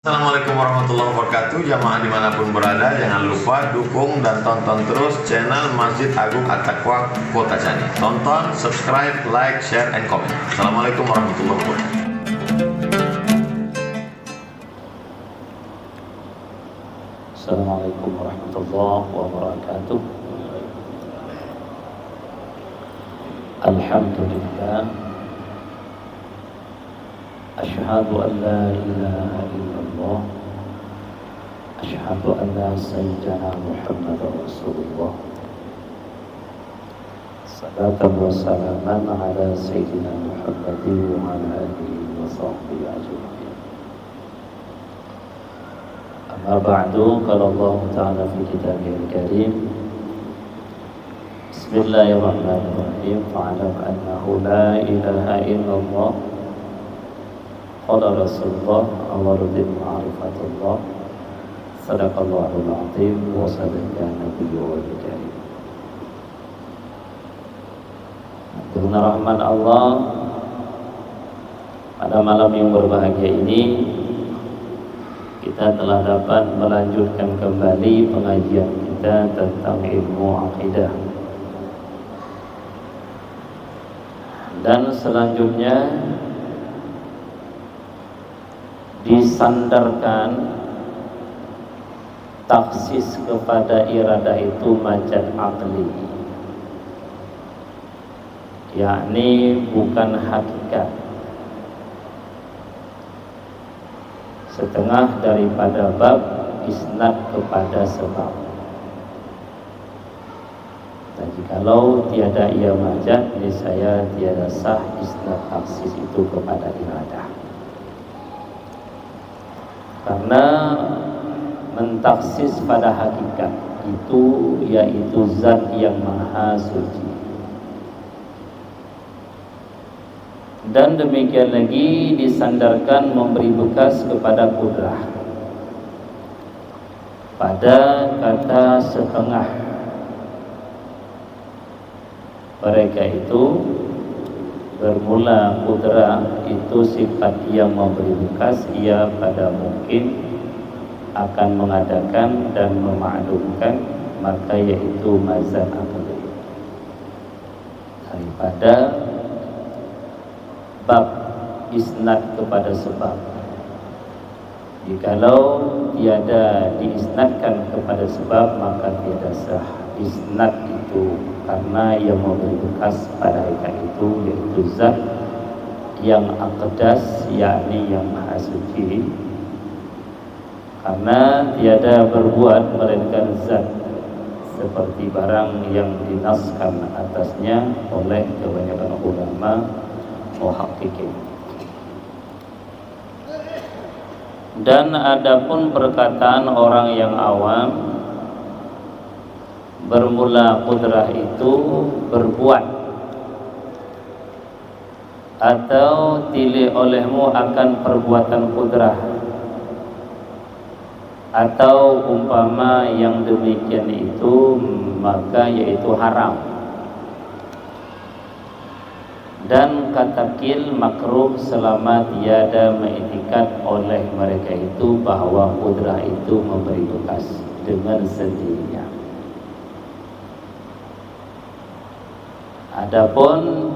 Assalamualaikum warahmatullahi wabarakatuh. Jamaah dimanapun berada, jangan lupa dukung dan tonton terus channel Masjid Agung At-Taqwa Kota Cani. Tonton, subscribe, like, share, and comment. Assalamualaikum warahmatullahi wabarakatuh. Assalamualaikum warahmatullahi wabarakatuh. Alhamdulillah. Asyhadu an la ilaha illallah. Asyhadu anna sayyidana Muhammadar Rasulullah. Salatan wa salaman ala sayyidina Muhammadin wa ala alihi wa sahbihi ajma'in. Amma ba'du, qala Allah Ta'ala fi kitabihil karim. Bismillahirrahmanirrahim. Fa'alam annahu la ilaha illallah. Qala Rasulullah awwalu bin ma'rifatullah. Sadaqallahul azim wa sadaqa nabiyyul karim. Dengan rahmat Allah, pada malam yang berbahagia ini kita telah dapat melanjutkan kembali pengajian kita tentang ilmu akidah. Dan selanjutnya disandarkan taksis kepada iradah itu majaz aqli, yakni bukan hakikat. Setengah daripada bab isnad kepada sebab. Dan jikalau tiada ia majaz, niscaya tiada sah isnad taksis itu kepada iradah. Karena mentaksis pada hakikat itu yaitu zat yang maha suci. Dan demikian lagi disandarkan memberi bekas kepada kudrah pada kata setengah. Mereka itu bermula kudrah itu sifat yang memberi bekas, ia pada mungkin akan mengadakan dan memaklumkan, maka yaitu mazan aqli. Daripada bab isnad kepada sebab, jikalau tiada diisnadkan kepada sebab, maka tiada sah isnad itu, karena yang memberi bekas pada hakikat itu yaitu zat yang aqdas, yakni yang maha suci. Karena tiada berbuat melainkan zat, seperti barang yang dinaskan atasnya oleh kebanyakan ulama muhaqqiqin. Dan adapun perkataan orang yang awam, bermula kudrah itu berbuat atau tilih olehmu akan perbuatan kudrah, atau umpama yang demikian itu, maka yaitu haram. Dan kata kil makruh selama tiada mengiktikat oleh mereka itu bahwa kudrah itu memberi bekas dengan sendirinya. Adapun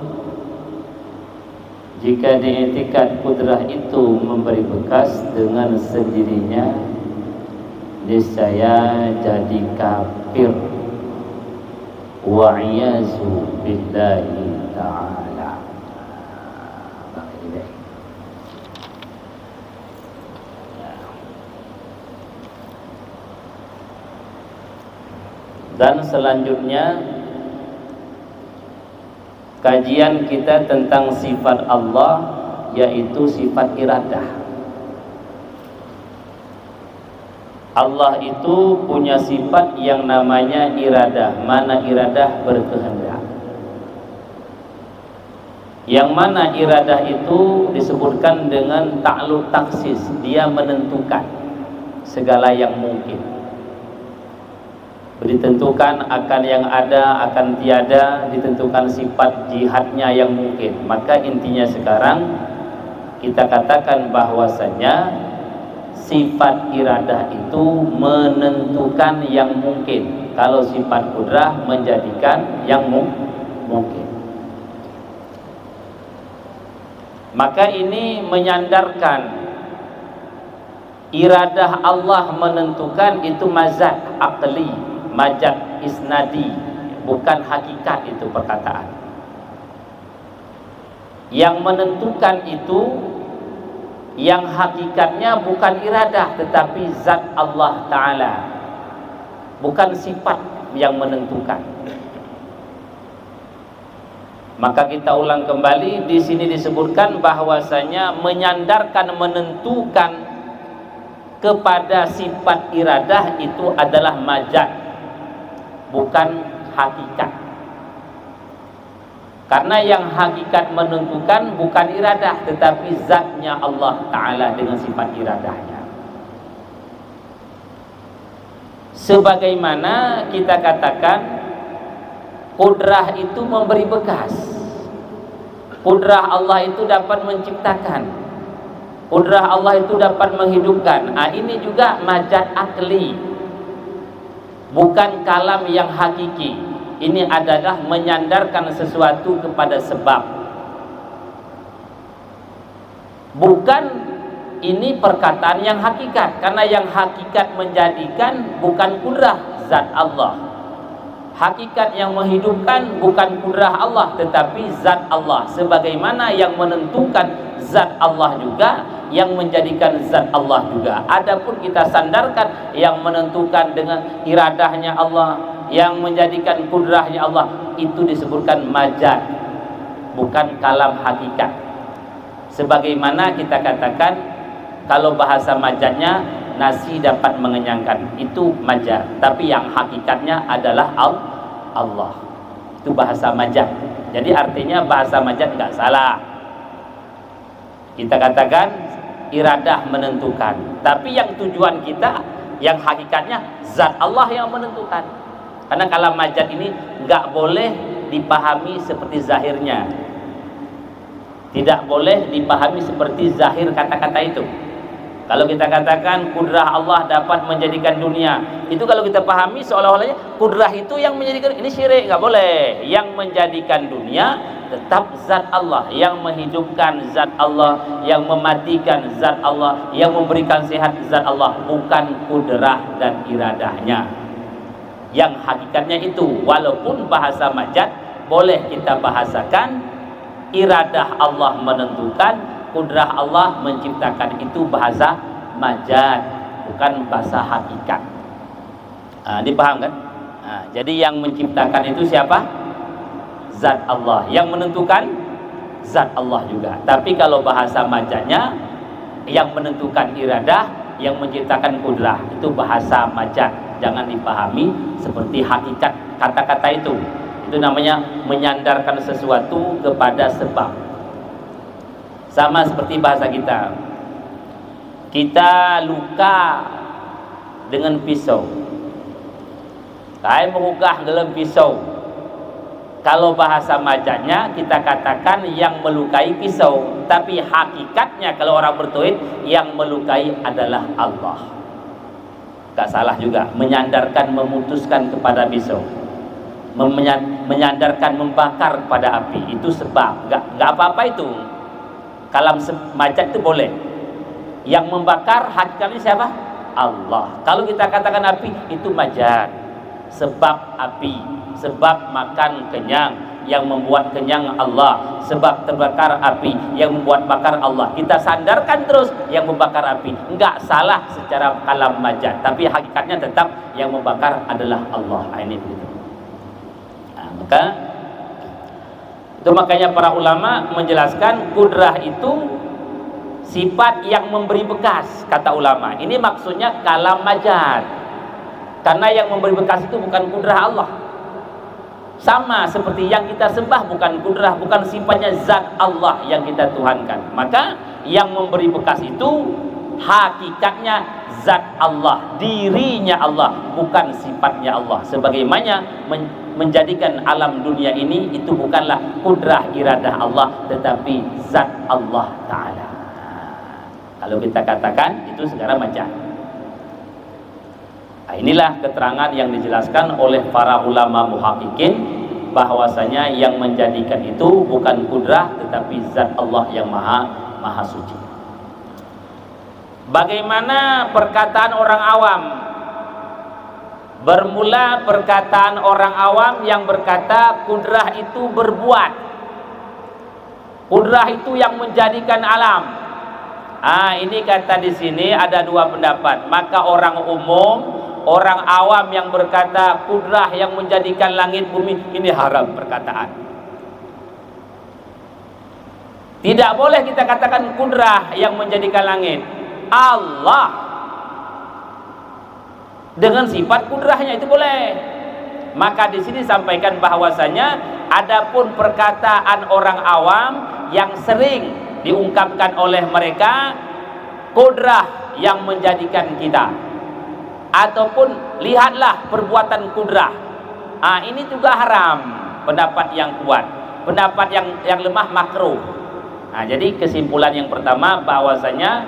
jika diiktikad kudrah itu memberi bekas dengan sendirinya, niscaya jadi kafir wa iyazu billahi ta'ala. Dan selanjutnya kajian kita tentang sifat Allah, yaitu sifat iradah. Allah itu punya sifat yang namanya iradah, mana iradah berkehendak. Yang mana iradah itu disebutkan dengan ta'luk taksis, dia menentukan segala yang mungkin, ditentukan akan yang ada, akan tiada, ditentukan sifat jihadnya yang mungkin. Maka intinya sekarang kita katakan bahwasanya sifat iradah itu menentukan yang mungkin, kalau sifat kudrah menjadikan yang mungkin. Maka ini menyandarkan iradah Allah menentukan itu mazat aqli, mazat isnadi, bukan hakikat itu perkataan. Yang menentukan itu yang hakikatnya bukan iradah tetapi zat Allah Ta'ala, bukan sifat yang menentukan. Maka kita ulang kembali, di sini disebutkan bahwasanya menyandarkan menentukan kepada sifat iradah itu adalah majaz, bukan hakikat. Karena yang hakikat menentukan bukan iradah tetapi zatnya Allah Ta'ala dengan sifat iradahnya. Sebagaimana kita katakan kudrah itu memberi bekas, kudrah Allah itu dapat menciptakan, kudrah Allah itu dapat menghidupkan. Ini juga majaz akli, bukan kalam yang hakiki. Ini adalah menyandarkan sesuatu kepada sebab, bukan ini perkataan yang hakikat. Karena yang hakikat menjadikan bukan kudrah zat Allah, hakikat yang menghidupkan bukan kudrah Allah tetapi zat Allah. Sebagaimana yang menentukan zat Allah juga, yang menjadikan zat Allah juga. Adapun kita sandarkan yang menentukan dengan iradahnya Allah, yang menjadikan kudrahnya Allah, itu disebutkan majaz, bukan kalam hakikat. Sebagaimana kita katakan kalau bahasa majaznya nasi dapat mengenyangkan, itu majaz, tapi yang hakikatnya adalah Allah. Itu bahasa majaz. Jadi artinya bahasa majaz nggak salah. Kita katakan iradah menentukan, tapi yang tujuan kita, yang hakikatnya zat Allah yang menentukan. Karena kalam majaz ini nggak boleh dipahami seperti zahirnya, tidak boleh dipahami seperti zahir kata-kata itu. Kalau kita katakan kudrah Allah dapat menjadikan dunia, itu kalau kita pahami seolah-olahnya kudrah itu yang menjadikan, ini syirik, nggak boleh. Yang menjadikan dunia tetap zat Allah, yang menghidupkan zat Allah, yang mematikan zat Allah, yang memberikan sehat zat Allah, bukan kudrah dan iradahnya. Yang hakikatnya itu, walaupun bahasa majaz boleh kita bahasakan iradah Allah menentukan, kudrah Allah menciptakan, itu bahasa majaz, bukan bahasa hakikat. Dipaham kan? Jadi yang menciptakan itu siapa? Zat Allah. Yang menentukan zat Allah juga. Tapi kalau bahasa majaznya, yang menentukan iradah, yang menciptakan kudrah, itu bahasa majaz. Jangan dipahami seperti hakikat kata-kata itu. Itu namanya menyandarkan sesuatu kepada sebab. Sama seperti bahasa kita. Kita luka dengan pisau. Saya mengugah dalam pisau. Kalau bahasa majaznya kita katakan yang melukai pisau, tapi hakikatnya kalau orang bertauhid yang melukai adalah Allah. Gak salah juga menyandarkan, memutuskan kepada pisau, menyandarkan, membakar kepada api, itu sebab. Gak apa-apa itu. Kalam majaz itu boleh. Yang membakar hakikatnya siapa? Allah. Kalau kita katakan api, itu majaz. Sebab api, sebab makan kenyang, yang membuat kenyang Allah. Sebab terbakar api, yang membuat bakar Allah. Kita sandarkan terus yang membakar api. Enggak salah secara kalam majaz, tapi hakikatnya tetap yang membakar adalah Allah. Ini begitu. Makanya para ulama menjelaskan kudrah itu sifat yang memberi bekas, kata ulama. Ini maksudnya kalam majaz. Karena yang memberi bekas itu bukan kudrah Allah. Sama seperti yang kita sembah bukan kudrah, bukan sifatnya zat Allah yang kita tuhankan. Maka yang memberi bekas itu hakikatnya zat Allah, dirinya Allah, bukan sifatnya Allah. Sebagaimana menjadikan alam dunia ini itu bukanlah kudrah iradah Allah, tetapi zat Allah Ta'ala. Kalau kita katakan itu segala macam. Nah, inilah keterangan yang dijelaskan oleh para ulama muhaqqiqin bahwasanya yang menjadikan itu bukan kudrah tetapi zat Allah yang maha suci. Bagaimana perkataan orang awam? Bermula perkataan orang awam yang berkata kudrah itu berbuat. Kudrah itu yang menjadikan alam. Ini kata di sini ada dua pendapat. Maka orang umum, orang awam yang berkata kudrah yang menjadikan langit bumi, ini haram perkataan. Tidak boleh kita katakan kudrah yang menjadikan langit. Allah dengan sifat kudrahnya itu boleh. Maka di sini sampaikan bahwasanya adapun perkataan orang awam yang sering diungkapkan oleh mereka kudrah yang menjadikan kita, ataupun lihatlah perbuatan kudrah, ini juga haram. Pendapat yang kuat, pendapat yang lemah makruh. Jadi kesimpulan yang pertama bahwasanya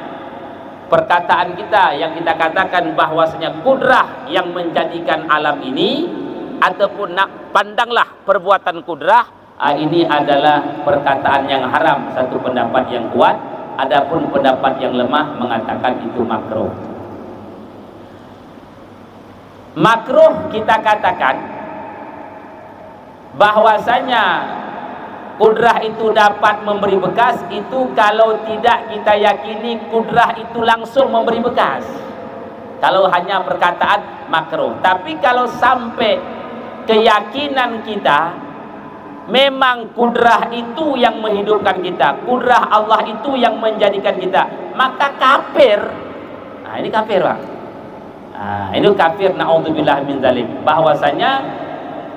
perkataan kita yang kita katakan bahwasanya kudrah yang menjadikan alam ini, ataupun pandanglah perbuatan kudrah, ini adalah perkataan yang haram, satu pendapat yang kuat. Adapun pendapat yang lemah mengatakan itu makruh. Makruh kita katakan bahwasanya kudrah itu dapat memberi bekas itu kalau tidak kita yakini kudrah itu langsung memberi bekas. Kalau hanya perkataan makruh. Tapi kalau sampai keyakinan kita memang kudrah itu yang menghidupkan kita, kudrah Allah itu yang menjadikan kita, maka kafir. Ini kafir, Pak. Ini kafir, naudzubillah min dzalik. Bahwasanya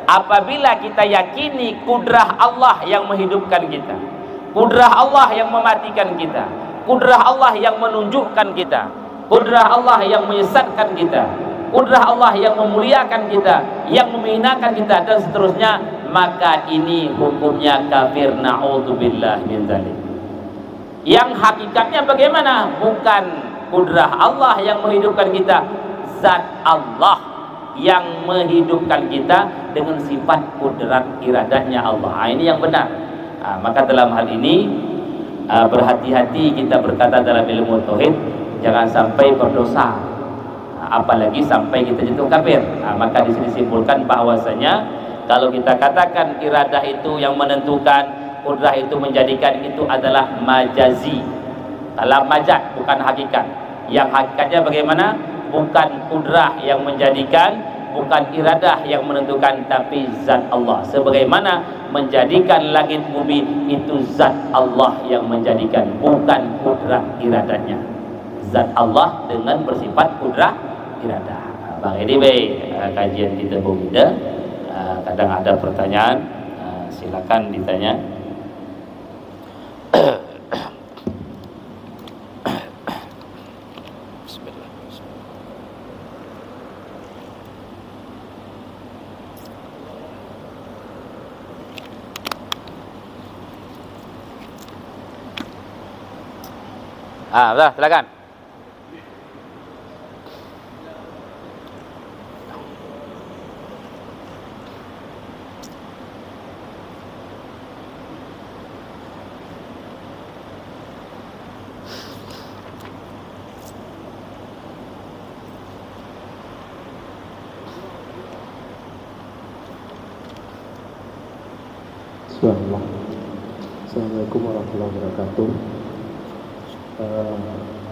apabila kita yakini kudrah Allah yang menghidupkan kita, kudrah Allah yang mematikan kita, kudrah Allah yang menunjukkan kita, kudrah Allah yang menyesatkan kita, kudrah Allah yang memuliakan kita, yang menghinakan kita, dan seterusnya, maka ini hukumnya kafir, naudzubillah min dzalik. Yang hakikatnya bagaimana? Bukan kudrah Allah yang menghidupkan kita, zat Allah yang menghidupkan kita dengan sifat kudrat iradahnya Allah. Ini yang benar. Maka dalam hal ini berhati-hati kita berkata dalam ilmu tauhid, jangan sampai berdosa, apalagi sampai kita jatuh kafir. Maka di sini simpulkan bahwasanya kalau kita katakan iradah itu yang menentukan, kudrah itu menjadikan, itu adalah majazi, dalam majaz, bukan hakikat. Yang hakikatnya bagaimana? Bukan kudrah yang menjadikan, bukan iradah yang menentukan, tapi zat Allah. Sebagaimana menjadikan langit bumi itu zat Allah yang menjadikan, bukan kudrah iradahnya. Zat Allah dengan bersifat kudrah iradah. Bang Edi, kajian kita berbeda. Kadang ada pertanyaan, silakan ditanya. Udah, silakan. Assalamualaikum warahmatullahi wabarakatuh.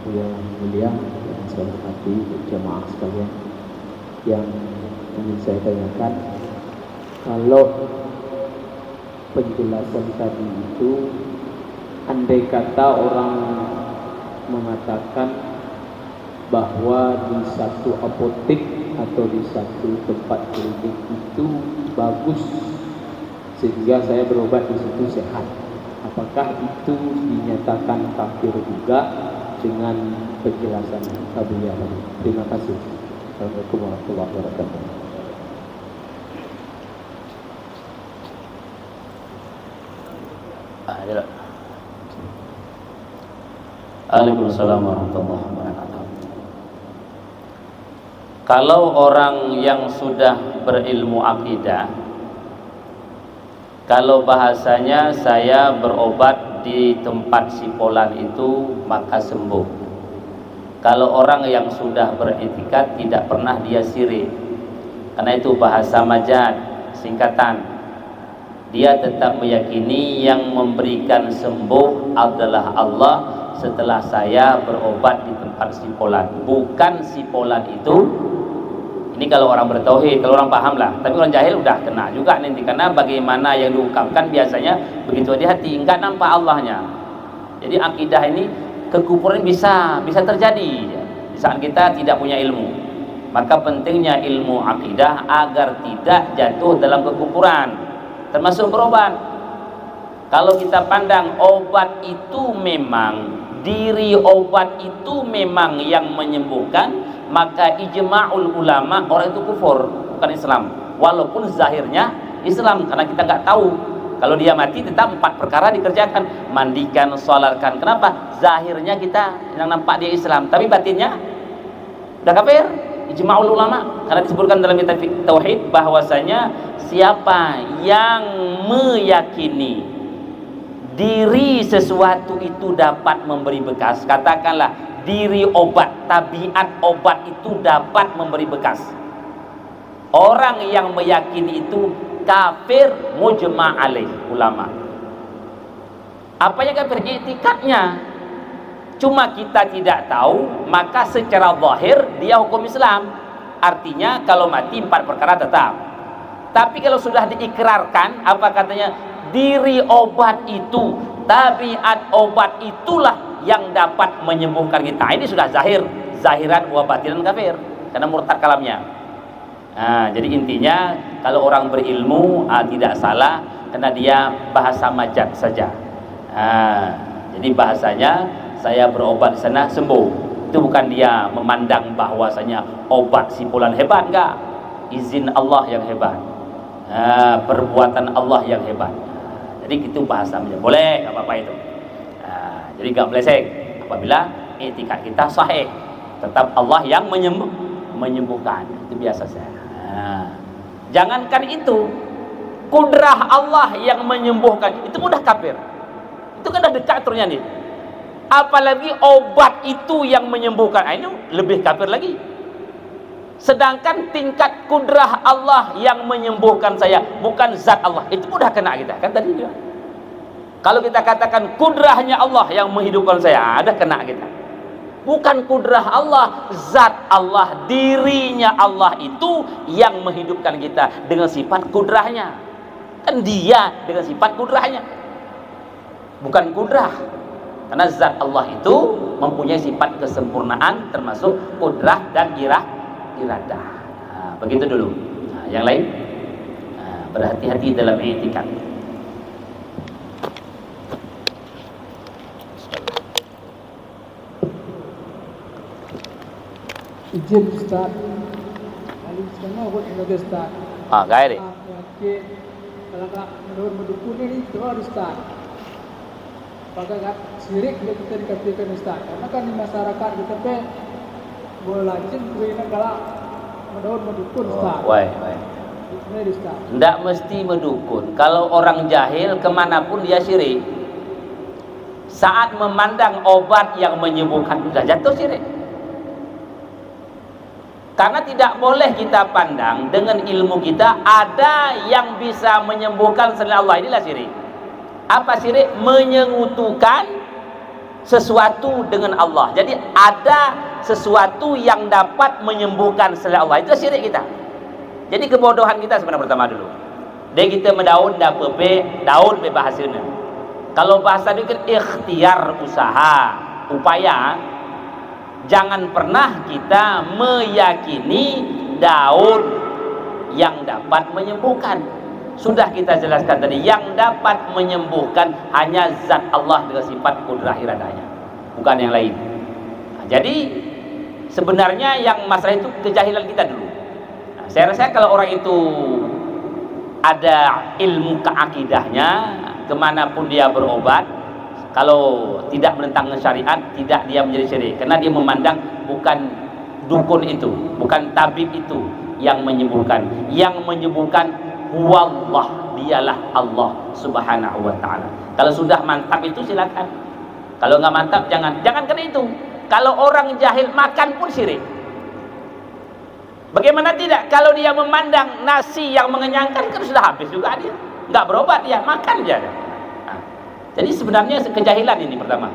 Yang mulia, yang saya hormati jamaah sekalian, yang ingin saya tanyakan, kalau penjelasan tadi itu, andai kata orang mengatakan bahwa di satu apotek atau di satu tempat klinik itu bagus sehingga saya berobat di situ sehat, apakah itu dinyatakan kafir juga dengan penjelasan beliau? Terima kasih. Assalamualaikum warahmatullahi wabarakatuh. Waalaikumsalam warahmatullahi wabarakatuh. Kalau orang yang sudah berilmu akidah, kalau bahasanya saya berobat di tempat sipolan itu maka sembuh. Kalau orang yang sudah beriktikad tidak pernah dia sirik, karena itu bahasa majaz, singkatan. Dia tetap meyakini yang memberikan sembuh adalah Allah setelah saya berobat di tempat sipolan, bukan sipolan itu. Ini kalau orang bertauhid, kalau orang paham lah. Tapi orang jahil udah kena juga nanti, karena bagaimana yang diungkapkan biasanya begitu di hati, enggak nampak Allahnya. Jadi akidah ini kekufuran bisa terjadi di saat kita tidak punya ilmu. Maka pentingnya ilmu akidah agar tidak jatuh dalam kekufuran, termasuk berobat. Kalau kita pandang obat itu memang, diri obat itu memang yang menyembuhkan, maka ijma'ul ulama orang itu kufur, bukan Islam. Walaupun zahirnya Islam, karena kita nggak tahu. Kalau dia mati tetap 4 perkara dikerjakan, mandikan, sholatkan. Kenapa? Zahirnya kita yang nampak dia Islam, tapi batinnya udah kafir. Ijma'ul ulama, karena disebutkan dalam kitab tauhid bahwasanya siapa yang meyakini diri sesuatu itu dapat memberi bekas, katakanlah diri obat, tabiat obat itu dapat memberi bekas, orang yang meyakini itu kafir mujma' alaih ulama. Apanya kafir? I'tikadnya. Cuma kita tidak tahu, maka secara zahir dia hukum Islam. Artinya kalau mati 4 perkara tetap. Tapi kalau sudah diikrarkan, apa katanya? Diri obat itu, tabiat obat itulah yang dapat menyembuhkan kita. Ini sudah zahir, zahiran wa batinan kafir, karena murtad kalamnya. Nah, jadi intinya kalau orang berilmu tidak salah, karena dia bahasa majaz saja. Nah, jadi bahasanya saya berobat di sana sembuh. Itu bukan dia memandang bahwasanya obat sipulan hebat, enggak. Izin Allah yang hebat. Nah, perbuatan Allah yang hebat. Jadi itu bahasa majaz. Boleh, enggak apa-apa itu. Nah, jadi enggak meleset apabila i'tikad kita sahih. Tetap Allah yang menyembuhkan. Itu biasa saja. Nah, jangankan itu, kudrah Allah yang menyembuhkan itu mudah kafir. Itu kan udah dekat aturnya nih. Apalagi obat itu yang menyembuhkan, ini lebih kafir lagi. Sedangkan tingkat kudrah Allah yang menyembuhkan saya, bukan zat Allah, itu mudah kena kita kan tadi juga. Kalau kita katakan kudrahnya Allah yang menghidupkan saya, ada kena kita. Bukan kudrah Allah, zat Allah, dirinya Allah itu yang menghidupkan kita dengan sifat kudrahnya. Kan dia dengan sifat kudrahnya, bukan kudrah. Karena zat Allah itu mempunyai sifat kesempurnaan, termasuk kudrah dan iradah. Nah, begitu dulu. Nah, yang lain, berhati-hati dalam i'tikad. Izin Ustaz, kali sekarang buat yang Ustaz. Gaya deh. Yakin kalau menurut mendukung ini itu Ustaz. Apakah sirik bila kita dikatakan Ustaz? Karena kan di masyarakat kita boleh lancin kuina kalau menurut mendukung Ustaz. Ini Ustaz. Tidak mesti mendukun. Kalau orang jahil kemanapun dia syirik. Saat memandang obat yang menyembuhkan sudah jatuh syirik. Karena tidak boleh kita pandang dengan ilmu kita ada yang bisa menyembuhkan selain Allah. Inilah syirik. Apa syirik? Menyekutukan sesuatu dengan Allah. Jadi ada sesuatu yang dapat menyembuhkan selain Allah. Itu syirik kita. Jadi kebodohan kita sebenarnya pertama dulu. Dia kita mendaun daun bebas hasilnya. Kalau bahasa dikit ikhtiar, usaha, upaya. Jangan pernah kita meyakini daun yang dapat menyembuhkan. Sudah kita jelaskan tadi, yang dapat menyembuhkan hanya zat Allah dengan sifat kudrah iradanya, bukan yang lain. Nah, jadi sebenarnya yang masalah itu kejahilan kita dulu. Nah, saya rasa kalau orang itu ada ilmu keakidahnya, kemanapun dia berobat, Kalau tidak menentang syariat, tidak dia menjadi syirik, karena dia memandang bukan dukun itu, bukan tabib itu yang menyembuhkan. Yang menyembuhkan huwallah, dialah Allah Subhanahu wa taala. Kalau sudah mantap itu silakan. Kalau nggak mantap jangan kena itu. Kalau orang jahil makan pun syirik. Bagaimana tidak? Kalau dia memandang nasi yang mengenyangkan kan sudah habis juga dia, nggak berobat dia, makan aja. Nah, jadi sebenarnya kejahilan ini pertama,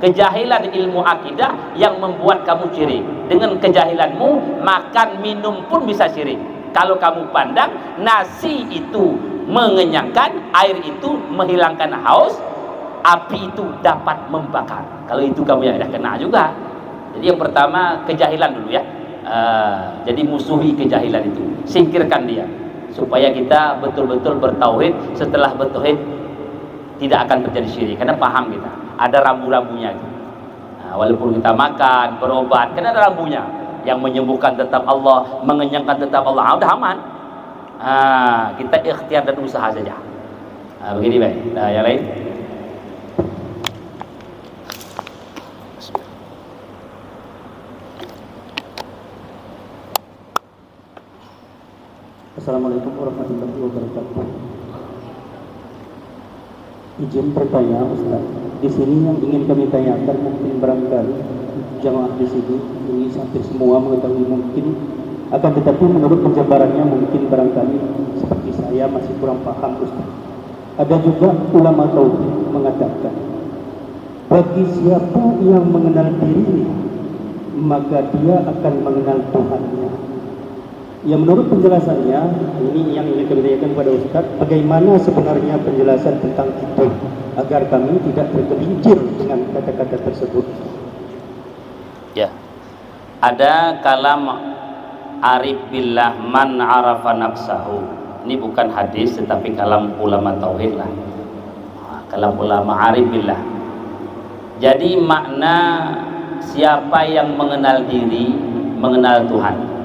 kejahilan ilmu akidah yang membuat kamu syirik. Dengan kejahilanmu makan minum pun bisa syirik. Kalau kamu pandang nasi itu mengenyangkan, air itu menghilangkan haus, api itu dapat membakar. Kalau itu kamu yang dah kena juga. Jadi yang pertama kejahilan dulu ya. Jadi musuhi kejahilan itu, singkirkan dia, supaya kita betul-betul bertauhid. Setelah bertauhid tidak akan terjadi syirik, karena paham kita ada rambu-rambunya itu. Walaupun kita makan, berobat, karena ada rambunya. Yang menyembuhkan tetap Allah, mengenyangkan tetap Allah, udah aman. Kita ikhtiar dan usaha saja. Begini baik. Yang lain. Assalamualaikum warahmatullahi wabarakatuh. Izin bertanya Ustaz, di sini yang ingin kami tanyakan mungkin barangkali jamaah di sini ini hampir semua mengetahui mungkin, akan tetapi menurut penjabarannya mungkin barangkali seperti saya masih kurang paham Ustaz. Ada juga ulama tauhid mengatakan bagi siapa yang mengenal dirinya maka dia akan mengenal Tuhannya. Ya menurut penjelasannya, ini yang ingin kami tanyakan kepada Ustaz, bagaimana sebenarnya penjelasan tentang itu agar kami tidak tergelincir dengan kata-kata tersebut. Ya, ada kalam arif billah man arafa nafsahu. Ini bukan hadis tetapi kalam ulama tauhid lah. Kalam ulama arif billah. Jadi makna siapa yang mengenal diri, mengenal Tuhan.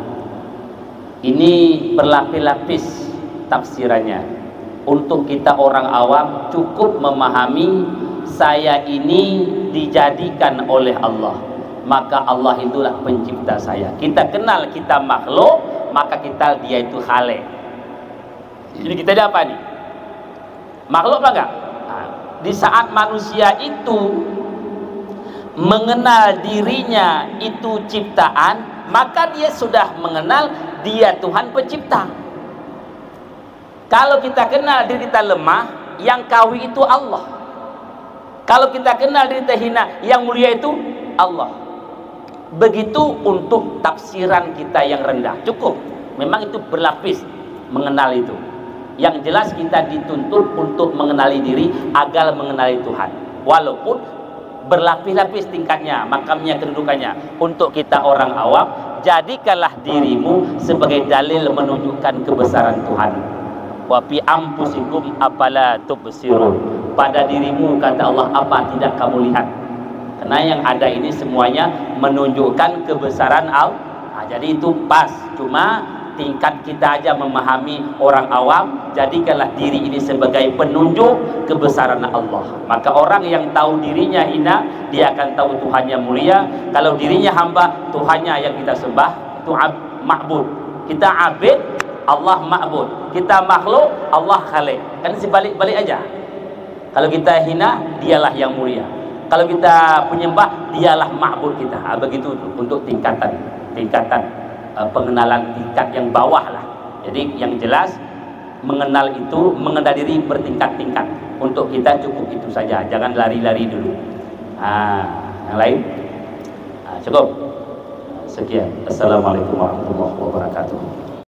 Ini berlapis-lapis tafsirannya. Untuk kita orang awam cukup memahami saya ini dijadikan oleh Allah, maka Allah itulah pencipta saya. Kita kenal kita makhluk, maka kita dia itu khalik. Jadi kita ada apa nih? Makhluk apa enggak? Nah, di saat manusia itu mengenal dirinya itu ciptaan, maka dia sudah mengenal dia Tuhan pencipta. Kalau kita kenal diri kita lemah, yang kawi itu Allah. Kalau kita kenal diri kita hina, yang mulia itu Allah. Begitu untuk tafsiran kita yang rendah, cukup. Memang itu berlapis mengenal itu. Yang jelas kita dituntut untuk mengenali diri agar mengenali Tuhan. Walaupun berlapis-lapis tingkatnya, makamnya, kedudukannya. Untuk kita orang awam, jadikanlah dirimu sebagai dalil menunjukkan kebesaran Tuhan. Wa fi anfusikum afala tubsirun. Pada dirimu kata Allah, apa tidak kamu lihat? Karena yang ada ini semuanya menunjukkan kebesaran Allah. Nah, jadi itu pas. Cuma tingkat kita aja memahami orang awam, jadikanlah diri ini sebagai penunjuk kebesaran Allah. Maka orang yang tahu dirinya hina, dia akan tahu Tuhannya mulia. Kalau dirinya hamba, Tuhannya yang kita sembah itu ma'bud. Kita abid, Allah ma'bud. Kita makhluk, Allah khalik. Kan sebalik-balik aja. Kalau kita hina, dialah yang mulia. Kalau kita penyembah, dialah ma'bud kita. Begitu untuk tingkatan pengenalan tingkat yang bawah lah. Jadi yang jelas mengenal itu, mengenal diri bertingkat-tingkat. Untuk kita cukup itu saja, jangan lari-lari dulu. Yang lain cukup. Sekian. Assalamualaikum warahmatullahi wabarakatuh.